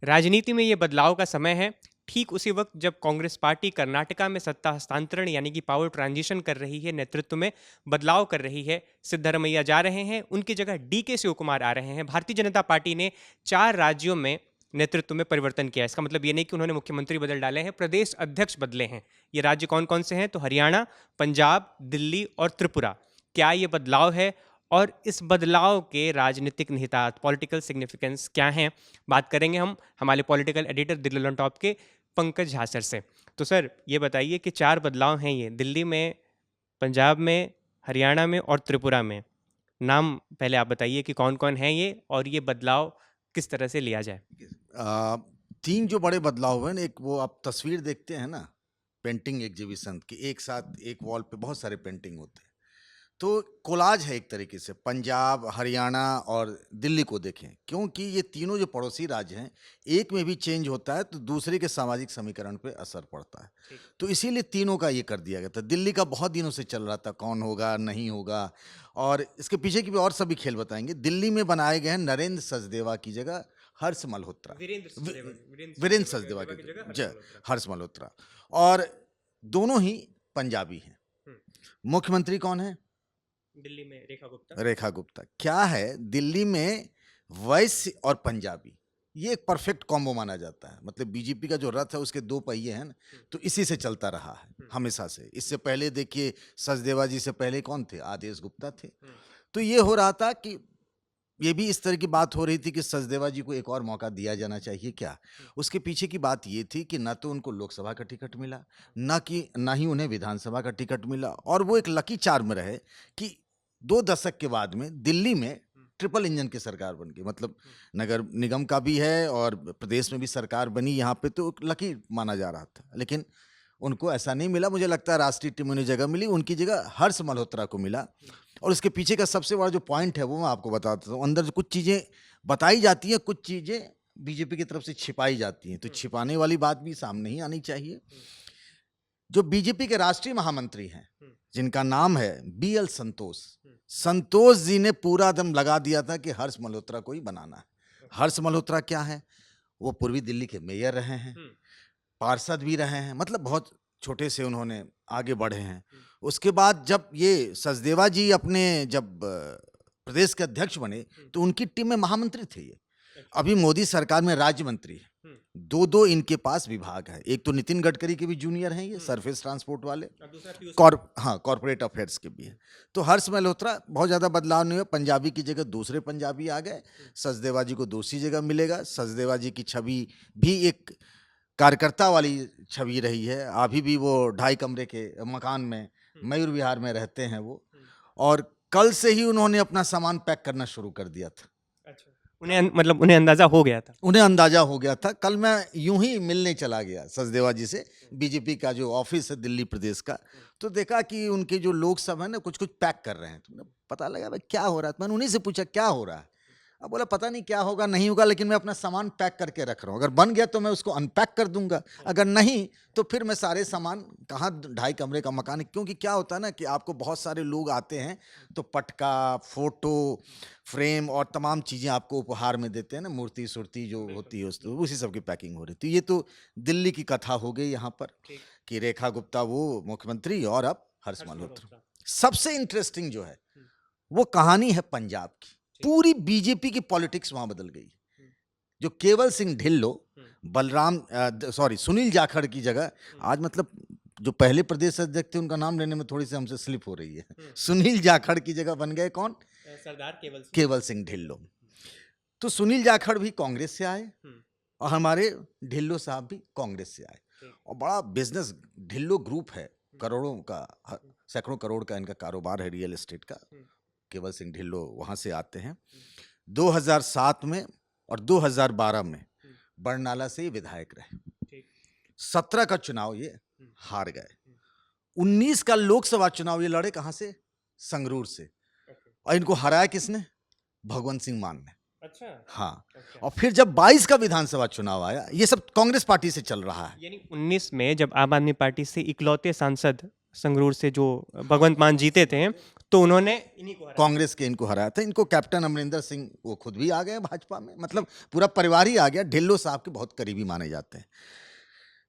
राजनीति में ये बदलाव का समय है। ठीक उसी वक्त जब कांग्रेस पार्टी कर्नाटका में सत्ता हस्तांतरण यानी कि पावर ट्रांजिशन कर रही है, नेतृत्व में बदलाव कर रही है, सिद्धरमैया जा रहे हैं, उनकी जगह डीके शिव कुमार आ रहे हैं। भारतीय जनता पार्टी ने 4 राज्यों में नेतृत्व में परिवर्तन किया। इसका मतलब ये नहीं कि उन्होंने मुख्यमंत्री बदल डाले हैं, प्रदेश अध्यक्ष बदले हैं। ये राज्य कौन कौन से हैं? तो हरियाणा, पंजाब, दिल्ली और त्रिपुरा। क्या ये बदलाव है और इस बदलाव के राजनीतिक निहितार्थ, पॉलिटिकल सिग्निफिकेंस क्या हैं? बात करेंगे हम हमारे political editor Delhi on top के पंकज झा सर से। तो सर ये बताइए कि 4 बदलाव हैं ये दिल्ली में, पंजाब में, हरियाणा में और त्रिपुरा में। नाम पहले आप बताइए कि कौन कौन है ये और ये बदलाव किस तरह से लिया जाए। आ, 3 जो बड़े बदलाव हुए ना, एक वो आप तस्वीर देखते हैं ना, पेंटिंग एग्जीबिशन की, एक साथ एक वॉल पे बहुत सारे पेंटिंग होते हैं, तो कोलाज है एक तरीके से। पंजाब, हरियाणा और दिल्ली को देखें, क्योंकि ये तीनों जो पड़ोसी राज्य हैं, एक में भी चेंज होता है तो दूसरे के सामाजिक समीकरण पे असर पड़ता है। तो इसीलिए तीनों का ये कर दिया गया था। दिल्ली का बहुत दिनों से चल रहा था, कौन होगा नहीं होगा, और इसके पीछे की भी और सभी खेल बताएंगे। दिल्ली में बनाए गए हैं नरेंद्र सचदेवा की जगह हर्ष मल्होत्रा, वीरेंद्र सचदेवा की जगह हर्ष मल्होत्रा, और दोनों ही पंजाबी हैं। मुख्यमंत्री कौन है? दिल्ली में रेखा गुप्ता। क्या है, दिल्ली में वैश्य और पंजाबी ये एक परफेक्ट कॉम्बो माना जाता है। मतलब बीजेपी का जो रथ है उसके 2 पहिए हैं ना, तो इसी से चलता रहा है हमेशा से। इससे पहले देखिए, सचदेवा जी से पहले कौन थे? आदेश गुप्ता थे। तो ये हो रहा था कि ये भी इस तरह की बात हो रही थी कि सचदेवा जी को एक और मौका दिया जाना चाहिए क्या। उसके पीछे की बात ये थी कि न तो उनको लोकसभा का टिकट मिला, ना ही उन्हें विधानसभा का टिकट मिला, और वो एक लकी चार्म रहे कि 2 दशक के बाद में दिल्ली में ट्रिपल इंजन की सरकार बन गई। मतलब नगर निगम का भी है और प्रदेश में भी सरकार बनी यहाँ पे, तो लकी माना जा रहा था। लेकिन उनको ऐसा नहीं मिला। मुझे लगता है राष्ट्रीय टीम उन्हें जगह मिली, उनकी जगह हर्ष मल्होत्रा को मिला। और उसके पीछे का सबसे बड़ा जो पॉइंट है वो मैं आपको बताता हूँ। अंदर कुछ चीज़ें बताई जाती हैं, कुछ चीज़ें बीजेपी की तरफ से छिपाई जाती हैं, तो छिपाने वाली बात भी सामने ही आनी चाहिए। जो बीजेपी के राष्ट्रीय महामंत्री हैं, जिनका नाम है BL संतोष जी ने पूरा दम लगा दिया था कि हर्ष मल्होत्रा को ही बनाना है। हर्ष मल्होत्रा क्या है? वो पूर्वी दिल्ली के मेयर रहे हैं, पार्षद भी रहे हैं, मतलब बहुत छोटे से उन्होंने आगे बढ़े हैं। उसके बाद जब ये सचदेवा जी जब प्रदेश के अध्यक्ष बने, तो उनकी टीम में महामंत्री थे ये। अभी मोदी सरकार में राज्य मंत्री है। 2 इनके पास विभाग है। एक तो नितिन गडकरी के भी जूनियर हैं ये, सरफेस ट्रांसपोर्ट वाले, कॉर्पोरेट अफेयर्स के भी है। तो हर्ष मल्होत्रा, बहुत ज़्यादा बदलाव नहीं हुआ। पंजाबी की जगह दूसरे पंजाबी आ गए। सचदेवा जी को दूसरी जगह मिलेगा। सचदेवा जी की छवि भी एक कार्यकर्ता वाली छवि रही है। अभी भी वो 2.5 कमरे के मकान में मयूर विहार में रहते हैं वो, और कल से ही उन्होंने अपना सामान पैक करना शुरू कर दिया था। उन्हें अंदाजा हो गया था। उन्हें अंदाजा हो गया था। कल मैं यूं ही मिलने चला गया सचदेवा जी से, बीजेपी का जो ऑफिस है दिल्ली प्रदेश का, तो देखा कि उनके जो लोग सब हैं ना, कुछ कुछ पैक कर रहे हैं। तो पता लगा भाई क्या हो रहा है। मैंने उन्हीं से पूछा क्या हो रहा है। अब बोला पता नहीं क्या होगा, नहीं होगा, लेकिन मैं अपना सामान पैक करके रख रहा हूँ। अगर बन गया तो मैं उसको अनपैक कर दूंगा, अगर नहीं तो फिर मैं सारे सामान, कहाँ 2.5 कमरे का मकान है। क्योंकि क्या होता है ना कि आपको बहुत सारे लोग आते हैं तो पटका, फोटो फ्रेम और तमाम चीज़ें आपको उपहार में देते हैं ना, मूर्ति सुर्ति जो होती है उसी सब की पैकिंग हो रही थी। ये तो दिल्ली की कथा हो गई यहाँ पर कि रेखा गुप्ता वो मुख्यमंत्री और अब हर्ष मल्होत्रा। सबसे इंटरेस्टिंग जो है वो कहानी है पंजाब की। पूरी बीजेपी की पॉलिटिक्स वहां बदल गई। जो केवल सिंह ढिल्लो, सुनील जाखड़ की जगह, आज मतलब जो पहले प्रदेश अध्यक्ष थे उनका नाम लेने में थोड़ी सी हमसे स्लिप हो रही है। सुनील जाखड़ की जगह बन गए कौन? सरदार केवल सिंह ढिल्लो। तो सुनील जाखड़ भी कांग्रेस से आए और हमारे ढिल्लो साहब भी कांग्रेस से आए, और बड़ा बिजनेस ढिल्लो ग्रुप है, करोड़ों का, सैकड़ों करोड़ का इनका कारोबार है रियल एस्टेट का। केवल सिंह ढिल्लो वहां से आते हैं। 2007 में और 2012 में बरनाला से विधायक रहे। 17 का चुनाव ये हार गए। 19 का लोकसभा चुनाव ये लड़े कहां से? संगरूर से, और इनको हराया किसने? भगवंत सिंह मान ने। अच्छा, हाँ। और फिर जब 22 का विधानसभा चुनाव आया, ये सब कांग्रेस पार्टी से चल रहा है। यानी 19 में जब आम आदमी पार्टी से इकलौते सांसद संगरूर से जो भगवंत मान जीते थे, तो उन्होंने इन्हीं को हराया। कांग्रेस के इनको हराया था। इनको कैप्टन अमरिंदर सिंह, वो खुद भी आ गए भाजपा में, मतलब पूरा परिवार ही आ गया। ढिल्लो साहब के बहुत करीबी माने जाते हैं।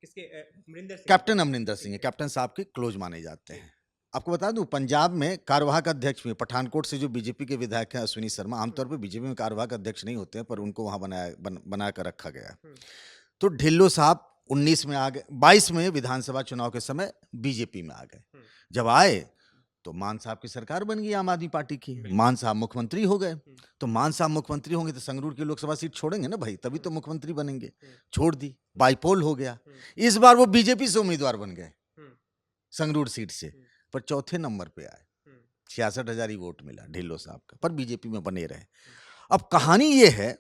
किसके? अमरिंदर सिंह। कैप्टन अमरिंदर सिंह, कैप्टन साहब के क्लोज माने जाते हैं। आपको बता दूं, पंजाब में कार्यवाहक अध्यक्ष भी, पठानकोट से जो बीजेपी के विधायक हैं अश्विनी शर्मा, आमतौर पर बीजेपी में कार्यवाहक अध्यक्ष नहीं होते हैं, पर उनको वहां बना कर रखा गया है। तो ढिल्लो साहब 19 में आ गए, 22 में विधानसभा चुनाव के समय बीजेपी में आ गए। जब आए तो मान साहब की सरकार बन गई आम आदमी पार्टी की, मान साहब मुख्यमंत्री हो गए। तो मान साहब मुख्यमंत्री होंगे तो संगरूर की लोकसभा सीट छोड़ेंगे ना भाई, तभी तो मुख्यमंत्री बनेंगे। छोड़ दी, बाईपोल हो गया। इस बार वो बीजेपी से उम्मीदवार बन गए संगरूर सीट से, पर चौथे नंबर पे आए। 66,000 ही वोट मिला ढिल्लो साहब का, पर बीजेपी में बने रहे। अब कहानी ये है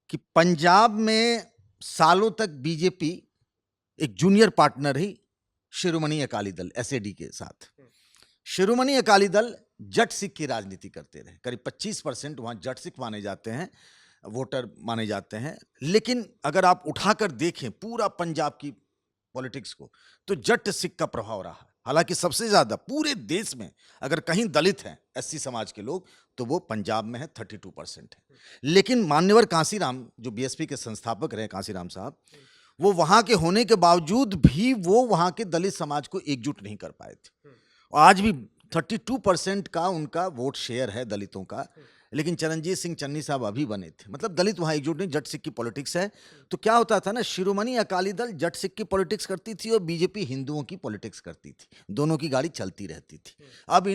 कि पंजाब में सालों तक बीजेपी एक जूनियर पार्टनर रही शिरोमणि अकाली दल एसएडी के साथ। शिरोमणि अकाली दल जट सिख की राजनीति करते रहे। करीब 25% वहां जट सिख माने जाते हैं, वोटर माने जाते हैं। लेकिन अगर आप उठाकर देखें पूरा पंजाब की पॉलिटिक्स को, तो जट सिख का प्रभाव रहा। हालांकि सबसे ज्यादा पूरे देश में अगर कहीं दलित हैं, एससी समाज के लोग, तो वो पंजाब में है, 32% है। लेकिन मान्यवर कांसीराम, जो बीएसपी के संस्थापक रहे कांसीराम साहब, वो वहां के होने के बावजूद भी वो वहां के दलित समाज को एकजुट नहीं कर पाए थे। आज भी 32% का उनका वोट शेयर है दलितों का। लेकिन चरणजीत सिंह चन्नी साहब अभी बने थे, मतलब दलित वहां एकजुट नहीं, जट सिख की पॉलिटिक्स है। तो क्या होता था ना, शिरोमणि अकाली दल जट सिख की पॉलिटिक्स करती थी और बीजेपी हिंदुओं की पॉलिटिक्स करती थी। दोनों की गाड़ी चलती रहती थी। अब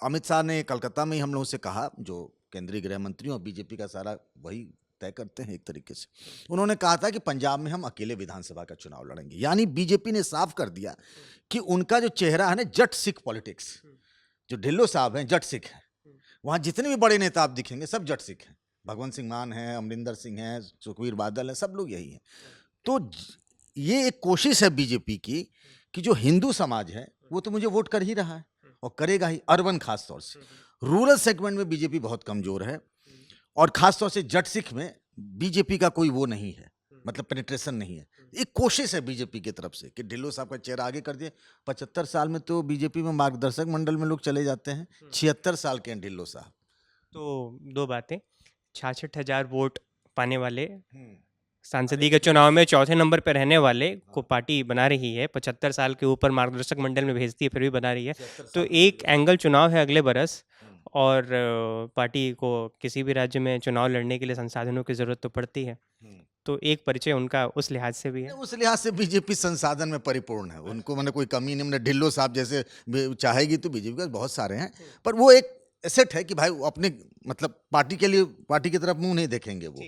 अमित शाह ने कलकत्ता में ही हम लोगों से कहा, जो केंद्रीय गृह मंत्री और बीजेपी का सारा वही तय करते हैं एक तरीके से, उन्होंने कहा था कि पंजाब में हम अकेले विधानसभा का चुनाव लड़ेंगे। यानी बीजेपी ने साफ कर दिया कि उनका जो चेहरा है ना, जट सिख पॉलिटिक्स, जो ढिल्लो साहब हैं जट सिख हैं, वहां जितने भी बड़े नेता आप दिखेंगे सब जट सिख हैं। भगवंत सिंह मान है, अमरिंदर सिंह है, सुखबीर बादल है, सब लोग यही हैं। तो ये एक कोशिश है बीजेपी की कि जो हिंदू समाज है वो तो मुझे वोट कर ही रहा है और करेगा ही। अर्बन खास तौर से, रूरल सेगमेंट में बीजेपी बहुत कमजोर है, और खासतौर से जट सिख में बीजेपी का कोई वो नहीं है, मतलब पेनिट्रेशन नहीं है। एक कोशिश है बीजेपी की तरफ से कि ढिल्लो साहब का चेहरा आगे कर दिए। 75 साल में तो बीजेपी में मार्गदर्शक मंडल में लोग चले जाते हैं, 76 साल के हैं ढिल्लो साहब। तो दो बातें, 66,000 वोट पाने वाले सांसदीय के चुनाव में चौथे नंबर पर रहने वाले को पार्टी बना रही है, 75 साल के ऊपर मार्गदर्शक मंडल में भेजती है फिर भी बना रही है। तो एक एंगल चुनाव है अगले बरस, और पार्टी को किसी भी राज्य में चुनाव लड़ने के लिए संसाधनों की जरूरत तो पड़ती है। तो एक परिचय उनका उस लिहाज से भी है। उस लिहाज से बीजेपी संसाधन में परिपूर्ण है, उनको मैंने कोई कमी नहीं। मैंने ढिल्लो साहब जैसे चाहेगी तो बीजेपी के बहुत सारे हैं, पर वो एक एसेट है कि भाई वो अपने मतलब पार्टी के लिए, पार्टी की तरफ मुंह नहीं देखेंगे वो।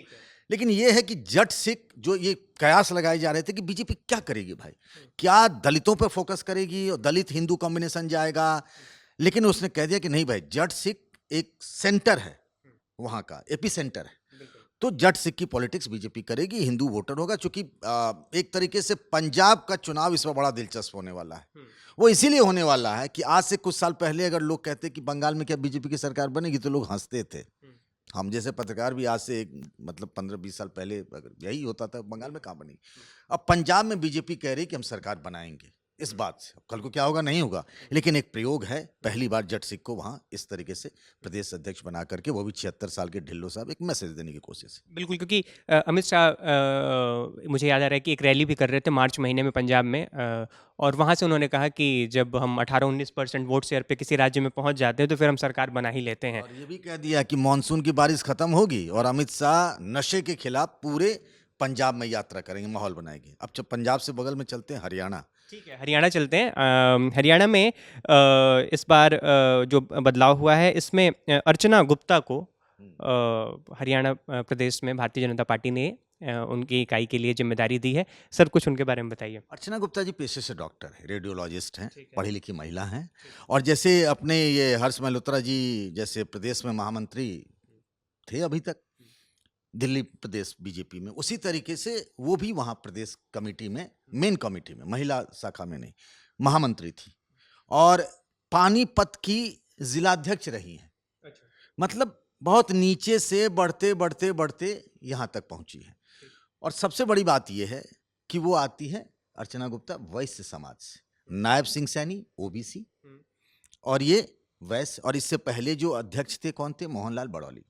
लेकिन ये है कि जट सिख, जो ये कयास लगाए जा रहे थे कि बीजेपी क्या करेगी भाई, क्या दलितों पर फोकस करेगी और दलित हिंदू कॉम्बिनेशन जाएगा। लेकिन उसने कह दिया कि नहीं भाई, जट सिख एक सेंटर है, वहां का एपी सेंटर है, तो जट सिख की पॉलिटिक्स बीजेपी करेगी, हिंदू वोटर होगा। चूंकि एक तरीके से पंजाब का चुनाव इस बार बड़ा दिलचस्प होने वाला है। वो इसीलिए होने वाला है कि आज से कुछ साल पहले अगर लोग कहते कि बंगाल में क्या बीजेपी की सरकार बनेगी, तो लोग हंसते थे। हम जैसे पत्रकार भी आज से मतलब 15-20 साल पहले अगर यही होता था, बंगाल में कहाँ बनेगी। अब पंजाब में बीजेपी कह रही कि हम सरकार बनाएंगे। इस बात से कल को क्या होगा नहीं होगा, लेकिन एक प्रयोग है। पहली बार जट सिख को वहां इस तरीके से प्रदेश अध्यक्ष बना करके, वो भी 76 साल के ढिल्लो साहब, एक मैसेज देने की कोशिश है। बिल्कुल, क्योंकि अमित शाह मुझे याद आ रहा है कि एक रैली भी कर रहे थे मार्च महीने में पंजाब में, और वहाँ से उन्होंने कहा कि जब हम 18-19% वोट शेयर पे किसी राज्य में पहुँच जाते हैं तो फिर हम सरकार बना ही लेते हैं। और ये भी कह दिया कि मानसून की बारिश खत्म होगी और अमित शाह नशे के खिलाफ पूरे पंजाब में यात्रा करेंगे, माहौल बनाएंगे। अब जब पंजाब से बगल में चलते हैं हरियाणा। ठीक है, हरियाणा चलते हैं। हरियाणा में इस बार जो बदलाव हुआ है, इसमें अर्चना गुप्ता को हरियाणा प्रदेश में भारतीय जनता पार्टी ने उनकी इकाई के लिए जिम्मेदारी दी है। सर, कुछ उनके बारे में बताइए। अर्चना गुप्ता जी पेशे से डॉक्टर है, रेडियोलॉजिस्ट हैं, पढ़ी लिखी महिला हैं। और जैसे अपने ये हर्ष मल्होत्रा जी जैसे प्रदेश में महामंत्री थे अभी तक दिल्ली प्रदेश बीजेपी में, उसी तरीके से वो भी वहाँ प्रदेश कमेटी में, मेन कमेटी में, महिला शाखा में नहीं, महामंत्री थी। और पानीपत की जिलाध्यक्ष रही हैं। मतलब बहुत नीचे से बढ़ते बढ़ते बढ़ते यहाँ तक पहुँची है। और सबसे बड़ी बात यह है कि वो आती है अर्चना गुप्ता वैश्य समाज से, नायब सिंह सैनी ओबीसी, और ये वैश्य, और इससे पहले जो अध्यक्ष थे कौन थे, मोहनलाल बड़ौली,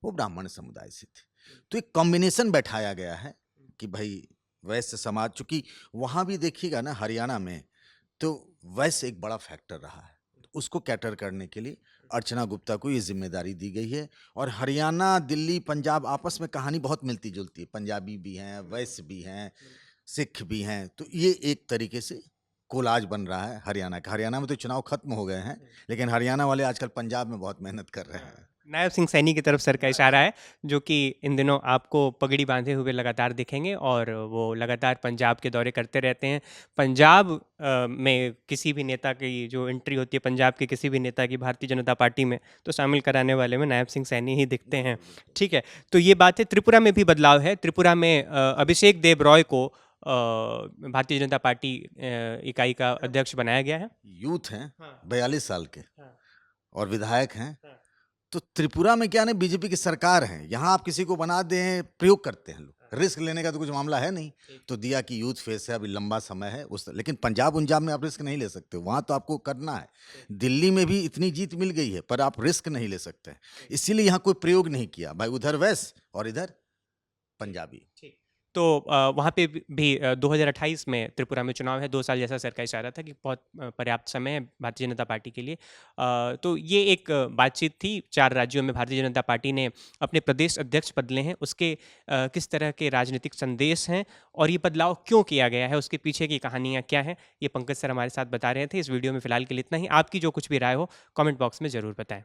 वो ब्राह्मण समुदाय से थे। तो एक कॉम्बिनेशन बैठाया गया है कि भाई वैश्य समाज, चूंकि वहाँ भी देखिएगा ना हरियाणा में, तो वैश्य एक बड़ा फैक्टर रहा है, तो उसको कैटर करने के लिए अर्चना गुप्ता को ये जिम्मेदारी दी गई है। और हरियाणा, दिल्ली, पंजाब आपस में कहानी बहुत मिलती जुलती है, पंजाबी भी हैं, वैश्य भी हैं, सिख भी हैं, तो ये एक तरीके से कोलाज बन रहा है हरियाणा का। हरियाणा में तो चुनाव खत्म हो गए हैं, लेकिन हरियाणा वाले आजकल पंजाब में बहुत मेहनत कर रहे हैं। नायब सिंह सैनी की तरफ सर का इशारा है, जो कि इन दिनों आपको पगड़ी बांधे हुए लगातार दिखेंगे और वो लगातार पंजाब के दौरे करते रहते हैं। पंजाब में किसी भी नेता की जो एंट्री होती है, पंजाब के किसी भी नेता की भारतीय जनता पार्टी में, तो शामिल कराने वाले में नायब सिंह सैनी ही दिखते हैं। ठीक है, तो ये बात है। त्रिपुरा में भी बदलाव है। त्रिपुरा में अभिषेक देव रॉय को भारतीय जनता पार्टी इकाई का अध्यक्ष बनाया गया है। यूथ हैं, हाँ। 42 साल के, हाँ। और विधायक हैं। हाँ। तो त्रिपुरा में क्या ना, बीजेपी की सरकार है, यहाँ आप किसी को बना दें, प्रयोग करते हैं लोग, रिस्क लेने का तो कुछ मामला है नहीं। तो दिया कि यूथ फेस है, अभी लंबा समय है उस, लेकिन पंजाब उंजाब में आप रिस्क नहीं ले सकते, वहाँ तो आपको करना है। दिल्ली में भी इतनी जीत मिल गई है, पर आप रिस्क नहीं ले सकते, इसीलिए यहाँ कोई प्रयोग नहीं किया भाई, उधर वैश्य और इधर पंजाबी। तो वहाँ पे भी 2028 में त्रिपुरा में चुनाव है। 2 साल जैसा सर का इशारा था कि बहुत पर्याप्त समय है भारतीय जनता पार्टी के लिए। तो ये एक बातचीत थी। 4 राज्यों में भारतीय जनता पार्टी ने अपने प्रदेश अध्यक्ष बदले हैं, उसके किस तरह के राजनीतिक संदेश हैं और ये बदलाव क्यों किया गया है, उसके पीछे की कहानियाँ क्या हैं, ये पंकज सर हमारे साथ बता रहे थे। इस वीडियो में फिलहाल के लिए इतना ही। आपकी जो कुछ भी राय हो कमेंट बॉक्स में ज़रूर बताएं।